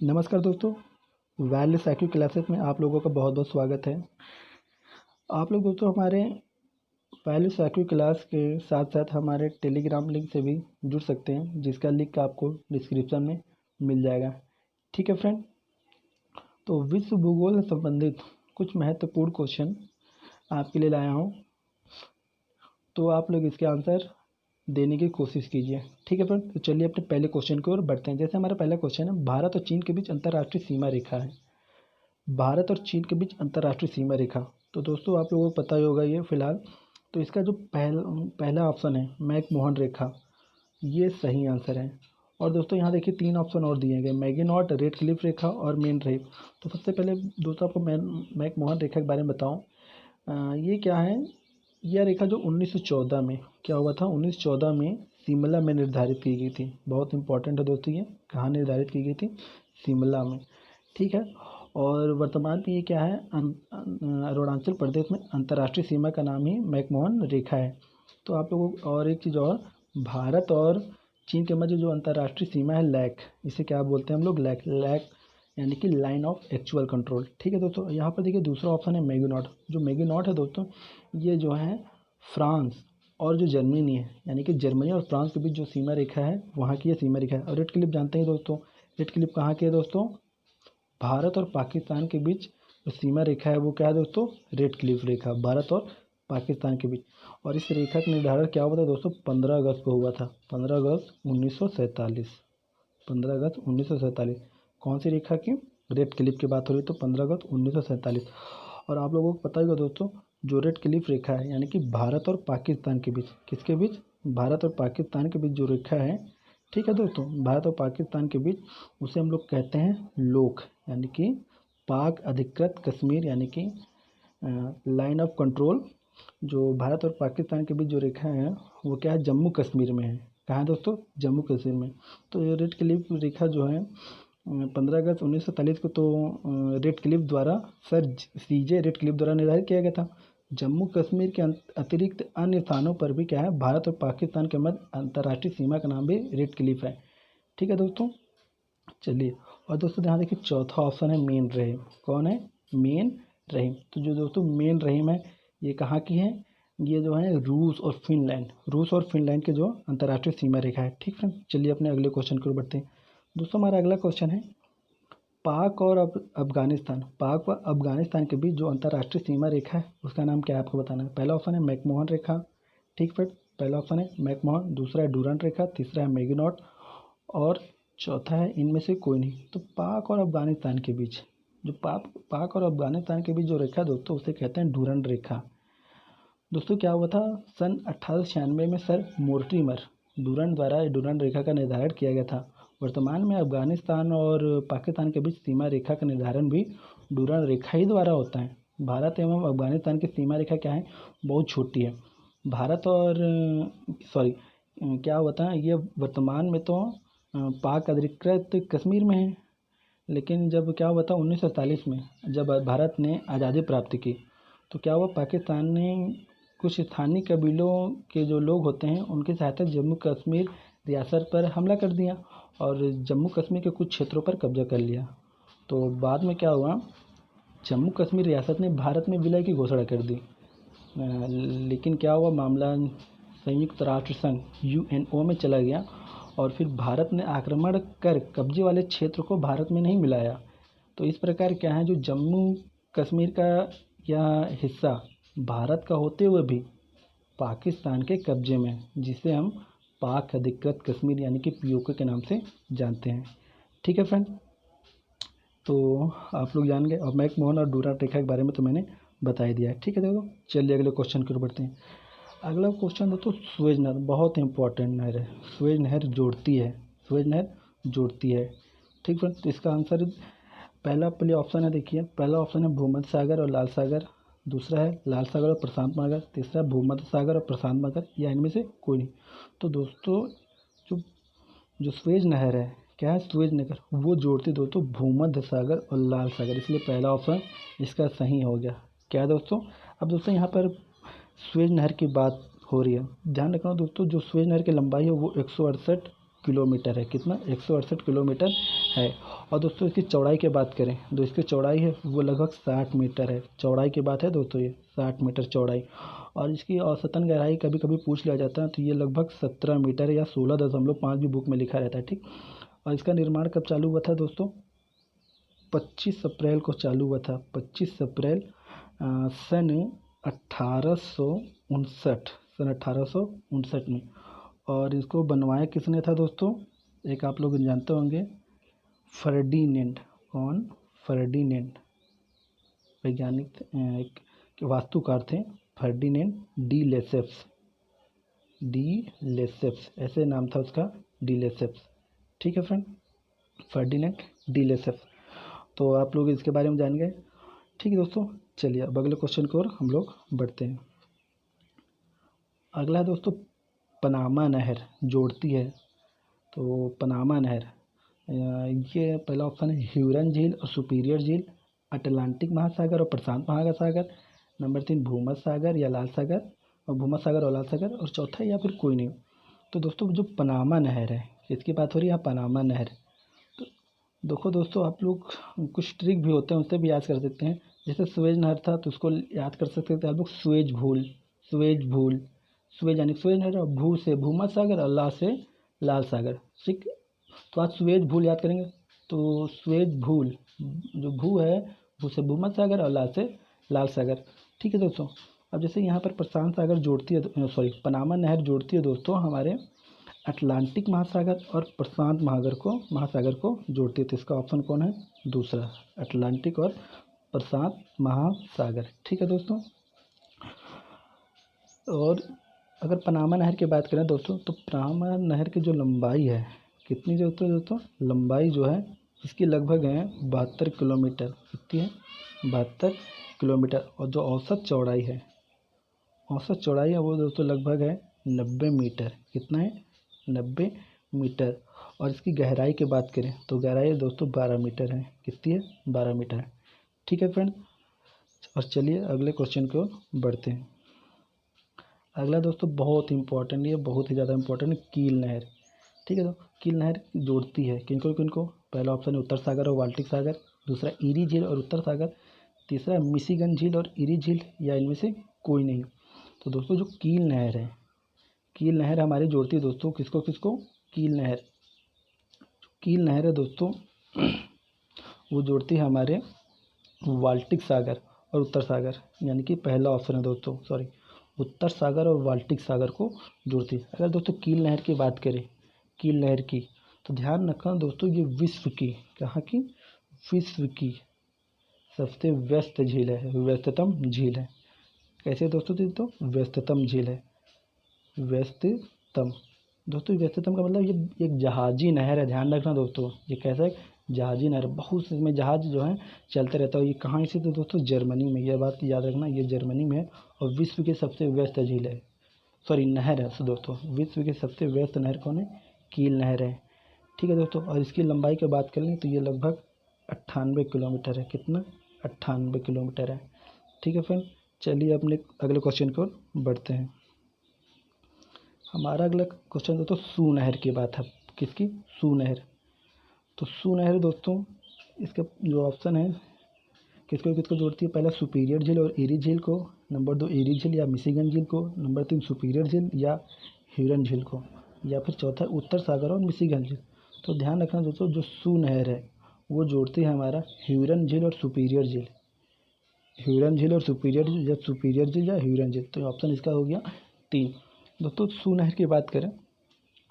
नमस्कार दोस्तों, values acute classes में आप लोगों का बहुत बहुत स्वागत है। आप लोग दोस्तों हमारे वैल्यूज एक्यू क्लास के साथ साथ हमारे टेलीग्राम लिंक से भी जुड़ सकते हैं, जिसका लिंक आपको डिस्क्रिप्शन में मिल जाएगा। ठीक है फ्रेंड, तो विश्व भूगोल से संबंधित कुछ महत्वपूर्ण क्वेश्चन आपके लिए लाया हूँ, तो आप लोग इसके आंसर देने की कोशिश कीजिए। ठीक है फ्रेंड, तो चलिए अपने पहले क्वेश्चन की ओर बढ़ते हैं। जैसे हमारा पहला क्वेश्चन है, भारत और चीन के बीच अंतर्राष्ट्रीय सीमा रेखा है। भारत और चीन के बीच अंतर्राष्ट्रीय सीमा रेखा, तो दोस्तों आप लोगों को पता ही होगा ये फिलहाल। तो इसका जो पहला ऑप्शन है मैकमोहन रेखा, ये सही आंसर है। और दोस्तों यहाँ देखिए 3 ऑप्शन और दिए गए, मैगेनॉट, रेड क्लिफ रेखा और मेन रेप। तो सबसे पहले दोस्तों आपको मैकमोहन रेखा के बारे में बताऊँ। ये क्या है, यह रेखा जो 1914 में क्या हुआ था, 1914 में शिमला में निर्धारित की गई थी। बहुत इंपॉर्टेंट है दोस्तों, ये कहाँ निर्धारित की गई थी, शिमला में। ठीक है, और वर्तमान में ये क्या है, अरुणाचल प्रदेश में अंतर्राष्ट्रीय सीमा का नाम ही मैकमोहन रेखा है। तो आप लोगों को और एक चीज़ और, भारत और चीन के मध्य जो अंतर्राष्ट्रीय सीमा है लैक, इसे क्या बोलते हैं हम लोग, लैक यानी कि लाइन ऑफ एक्चुअल कंट्रोल। ठीक है दोस्तों, यहाँ पर देखिए दूसरा ऑप्शन है मैगनॉट। जो मैगनॉट है दोस्तों, ये जो है फ्रांस और जो जर्मनी है, यानी कि जर्मनी और फ्रांस के बीच जो सीमा रेखा है, वहाँ की ये सीमा रेखा है। और रेड क्लिफ जानते हैं दोस्तों, रेड क्लिफ कहाँ की है दोस्तों, भारत और पाकिस्तान के बीच जो सीमा रेखा है वो क्या है दोस्तों, रेड क्लिफ रेखा, भारत और पाकिस्तान के बीच। और इस रेखा का निर्धारण क्या हुआ था दोस्तों, 15 अगस्त को हुआ था, 15 अगस्त 1947, 15 अगस्त 1947। कौन सी रेखा की, रेड क्लिफ की बात हो रही, तो 15 अगस्त 1947। और आप लोगों को पता ही होगा दोस्तों, जो रेड क्लिफ रेखा है यानी कि भारत और पाकिस्तान के बीच, किसके बीच, भारत और पाकिस्तान के बीच जो रेखा है, ठीक है दोस्तों, भारत और पाकिस्तान के बीच, उसे हम लोग कहते हैं लोक, यानी कि पाक अधिकृत कश्मीर, यानी कि लाइन ऑफ कंट्रोल। जो भारत और पाकिस्तान के बीच जो रेखा है वो क्या है, जम्मू कश्मीर में है। कहाँ है दोस्तों, जम्मू कश्मीर में। तो ये रेड क्लिफ रेखा जो है 15 अगस्त 1947 को तो रेड क्लिफ द्वारा, सर सीजे रेड क्लिफ द्वारा निर्धारित किया गया था। जम्मू कश्मीर के अतिरिक्त अन्य स्थानों पर भी क्या है, भारत और पाकिस्तान के मध्य अंतर्राष्ट्रीय सीमा का नाम भी रेड क्लिफ है। ठीक है दोस्तों, चलिए। और दोस्तों ध्यान देखिए चौथा ऑप्शन है मेन रहीम। कौन है, मेन रहीम। तो जो दोस्तों मेन रहीम है, ये कहाँ की है, ये जो है रूस और फिनलैंड, रूस और फिनलैंड के जो अंतर्राष्ट्रीय सीमा रेखा है। ठीक है, चलिए अपने अगले क्वेश्चन की ओर बढ़ते हैं। दोस्तों हमारा अगला क्वेश्चन है, पाक और अफगानिस्तान, पाक व अफगानिस्तान के बीच जो अंतर्राष्ट्रीय सीमा रेखा है उसका नाम क्या है, आपको बताना है। पहला ऑप्शन है मैकमोहन रेखा। ठीक फ्रेंड, पहला ऑप्शन है मैकमोहन, दूसरा है डूरंट रेखा, तीसरा है मैगनॉट और चौथा है इनमें से कोई नहीं। तो पाक और अफगानिस्तान के बीच जो पाक और अफगानिस्तान के बीच जो रेखा दोस्तों, उसे कहते हैं डूरंट रेखा। दोस्तों क्या हुआ था, सन 1896 में सर मोर्टिमर डूरंट द्वारा डूरंट रेखा का निर्धारण किया गया था। वर्तमान में अफगानिस्तान और पाकिस्तान के बीच सीमा रेखा का निर्धारण भी डूरंट रेखा ही द्वारा होता है। भारत एवं अफगानिस्तान की सीमा रेखा क्या है, बहुत छोटी है। भारत और सॉरी क्या होता है, ये वर्तमान में तो पाक अधिकृत कश्मीर में है। लेकिन जब क्या हुआ था 1947 में, जब भारत ने आज़ादी प्राप्त की, तो क्या हुआ, पाकिस्तान ने कुछ स्थानीय कबीलों के जो लोग होते हैं उनकी सहायता जम्मू कश्मीर रियासत पर हमला कर दिया और जम्मू कश्मीर के कुछ क्षेत्रों पर कब्जा कर लिया। तो बाद में क्या हुआ, जम्मू कश्मीर रियासत ने भारत में विलय की घोषणा कर दी। लेकिन क्या हुआ, मामला संयुक्त राष्ट्र संघ यूएनओ में चला गया और फिर भारत ने आक्रमण कर कब्जे वाले क्षेत्र को भारत में नहीं मिलाया। तो इस प्रकार क्या है, जो जम्मू कश्मीर का यह हिस्सा भारत का होते हुए भी पाकिस्तान के कब्जे में, जिसे हम पाक अधिकृत कश्मीर यानी कि पीओके के नाम से जानते हैं। ठीक है फ्रेंड, तो आप लोग जान गए। और मैकमोहन और डूरंट रेखा के बारे में तो मैंने बता ही दिया है। ठीक है देखो, चलिए अगले क्वेश्चन की ओर बढ़ते हैं। अगला क्वेश्चन दोस्तों, सुएज नहर, बहुत इंपॉर्टेंट नहर है। सुएज नहर जोड़ती है, सुएज नहर जोड़ती है। ठीक फ्रेंड, तो इसका आंसर पहला पहले ऑप्शन है, देखिए पहला ऑप्शन है भूमध्य सागर और लाल सागर, दूसरा है लाल सागर और प्रशांत महासागर, तीसरा भूमध्य सागर और प्रशांत महासागर, या इनमें से कोई नहीं। तो दोस्तों जो जो सुएज नहर है, क्या है, सुएज नहर वो जोड़ती दोस्तों भूमध्य सागर और लाल सागर, इसलिए पहला ऑप्शन इसका सही हो गया। क्या है दोस्तों, अब दोस्तों यहाँ पर सुएज नहर की बात हो रही है, ध्यान रखना दोस्तों, जो सुएज नहर की लंबाई है वो 168 किलोमीटर है। कितना, 168 किलोमीटर है। और दोस्तों इसकी चौड़ाई की बात करें तो इसकी चौड़ाई है वो लगभग 60 मीटर है। चौड़ाई की बात है दोस्तों, ये 60 मीटर चौड़ाई। और इसकी औसतन गहराई कभी कभी पूछ लिया जाता है तो ये लगभग 17 मीटर या 16.5 भी बुक में लिखा रहता है, ठीक। और इसका निर्माण कब चालू हुआ था दोस्तों? 25 अप्रैल को चालू हुआ था। 25 अप्रैल सन 1859 में। और इसको बनवाया किसने था दोस्तों? एक आप लोग जानते होंगे, फर्डिनेंड। कौन? फर्डिनेंड। वैज्ञानिक एक वास्तुकार थे, फर्डिनेंड डी लेसेप्स। ऐसे नाम था उसका, डी लेसेप्स। ठीक है फ्रेंड, फर्डिनेंड डी लेसेप्स। तो आप लोग इसके बारे में जान गए। ठीक है दोस्तों, चलिए अब अगले क्वेश्चन की ओर हम लोग बढ़ते हैं। अगला है दोस्तों, पनामा नहर जोड़ती है। तो पनामा नहर, ये पहला ऑप्शन है ह्यूरन झील और सुपीरियर झील, अटलांटिक महासागर और प्रशांत महासागर। नंबर 3 भूमध्य सागर या लाल सागर, और भूमध्य सागर और लाल सागर। और चौथा या फिर कोई नहीं। तो दोस्तों जो पनामा नहर है, इसकी बात हो रही है, पनामा नहर। तो देखो दोस्तों, आप लोग कुछ ट्रिक भी होते हैं उससे भी याद कर सकते हैं। जैसे सुएज नहर था तो उसको याद कर सकते थे आप लोग सुएज भूल। सुएज यानी सुएज नहर, और भू से भूमध्य सागर और ला से लाल सागर, ठीक। तो आज सुएज भूल याद करेंगे। तो सुएज भूल, जो भू है, भू से भूमध्य सागर और ला से लाल सागर, ठीक है दोस्तों। अब जैसे यहाँ पर प्रशांत सागर जोड़ती है, पनामा नहर जोड़ती है दोस्तों हमारे अटलांटिक महासागर और प्रशांत महासागर को जोड़ती है। तो इसका ऑप्शन कौन है? दूसरा, अटलांटिक और प्रशांत महासागर, ठीक है दोस्तों। और अगर पनामा नहर की बात करें दोस्तों, तो पनामा नहर की जो लंबाई है, कितनी जो दोस्तों लंबाई जो है इसकी लगभग है 72 किलोमीटर। कितनी है? 72 किलोमीटर। और जो औसत चौड़ाई है वो दोस्तों लगभग है 90 मीटर। कितना है? 90 मीटर। और इसकी गहराई की बात करें तो गहराई दोस्तों 12 मीटर है। कितनी है? 12 मीटर है, ठीक है फ्रेंड। और चलिए अगले क्वेश्चन की ओर बढ़ते हैं। अगला दोस्तों बहुत इंपॉर्टेंट, ये बहुत ही ज़्यादा इंपॉर्टेंट, कील नहर, ठीक है। तो कील नहर जोड़ती है किनको? पहला ऑप्शन है उत्तर सागर और बाल्टिक सागर, दूसरा ईरी झील और उत्तर सागर, तीसरा मिशिगन झील और ईरी झील, या इनमें से कोई नहीं। तो दोस्तों जो कील नहर हमारी जोड़ती है दोस्तों किसको? कील नहर है दोस्तों वो जोड़ती है हमारे बाल्टिक सागर और उत्तर सागर, यानी कि पहला ऑप्शन है दोस्तों, उत्तर सागर और बाल्टिक सागर को जोड़ती है। अगर दोस्तों कील नहर की बात करें, तो ध्यान रखना दोस्तों, ये विश्व की सबसे व्यस्ततम झील है। कैसे दोस्तों? तो व्यस्ततम झील है। व्यस्ततम दोस्तों, व्यस्ततम का मतलब ये एक जहाजी नहर है। ध्यान रखना दोस्तों, ये कैसा है? जहाजी नहर। बहुत इसमें जहाज जो है चलते रहता है। ये कहाँ से? तो दोस्तों जर्मनी में, यह बात याद रखना, ये जर्मनी में है। और विश्व की सबसे व्यस्त झील है, नहर है दोस्तों। विश्व की सबसे व्यस्त नहर कौन है? कील नहर है, ठीक है दोस्तों। और इसकी लंबाई की बात करें तो ये लगभग 98 किलोमीटर है। कितना? 98 किलोमीटर है, ठीक है फ्रेंड। चलिए अपने अगले क्वेश्चन की ओर बढ़ते हैं। हमारा अगला क्वेश्चन दोस्तों सू नहर की बात है। किसकी? सू नहर। तो सू नहर दोस्तों, इसका जो ऑप्शन है किसको जोड़ती है? पहला सुपीरियर झील और ईरी झील को, नंबर 2 ईरी झील या मिशिगन झील को, नंबर 3 सुपीरियर झील या ह्यूरन झील को, या फिर चौथा उत्तर सागर और मिशिगन झील। तो ध्यान रखना दोस्तों, जो सू नहर है वो जोड़ती है हमारा ह्यूरन झील और सुपीरियर झील। सुपीरियर झील या ह्यूरन झील। तो ऑप्शन इसका हो गया 3। दोस्तों सू नहर की बात करें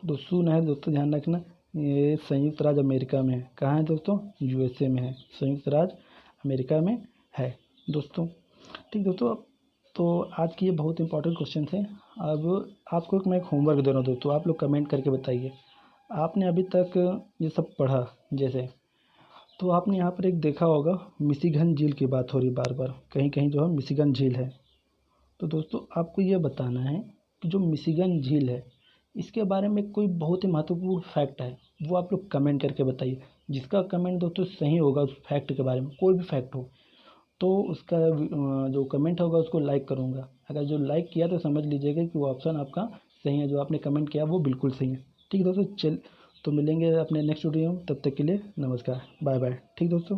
तो सू नहर दोस्तों ध्यान रखना, ये संयुक्त राज्य अमेरिका में है। कहाँ है दोस्तों? यूएसए में है, संयुक्त राज्य अमेरिका में है दोस्तों, ठीक दोस्तों। तो आज की ये बहुत इंपॉर्टेंट क्वेश्चन थे। अब आपको मैं एक होमवर्क दे रहा हूँ दोस्तों, आप लोग कमेंट करके बताइए, आपने अभी तक ये सब पढ़ा जैसे, तो आपने यहाँ पर एक देखा होगा मिशिगन झील की बात हो रही बार बार, कहीं कहीं जो है मिशिगन झील है। तो दोस्तों आपको ये बताना है कि जो मिशिगन झील है इसके बारे में कोई बहुत ही महत्वपूर्ण फैक्ट है, वो आप लोग कमेंट करके बताइए। जिसका कमेंट दोस्तों सही होगा उस फैक्ट के बारे में, कोई भी फैक्ट हो, तो उसका जो कमेंट होगा उसको लाइक करूँगा। अगर जो लाइक किया तो समझ लीजिएगा कि वो ऑप्शन आपका सही है, जो आपने कमेंट किया वो बिल्कुल सही है, ठीक है दोस्तों। तो मिलेंगे अपने नेक्स्ट वीडियो में, तब तक के लिए नमस्कार, बाय बाय। ठीक दोस्तों।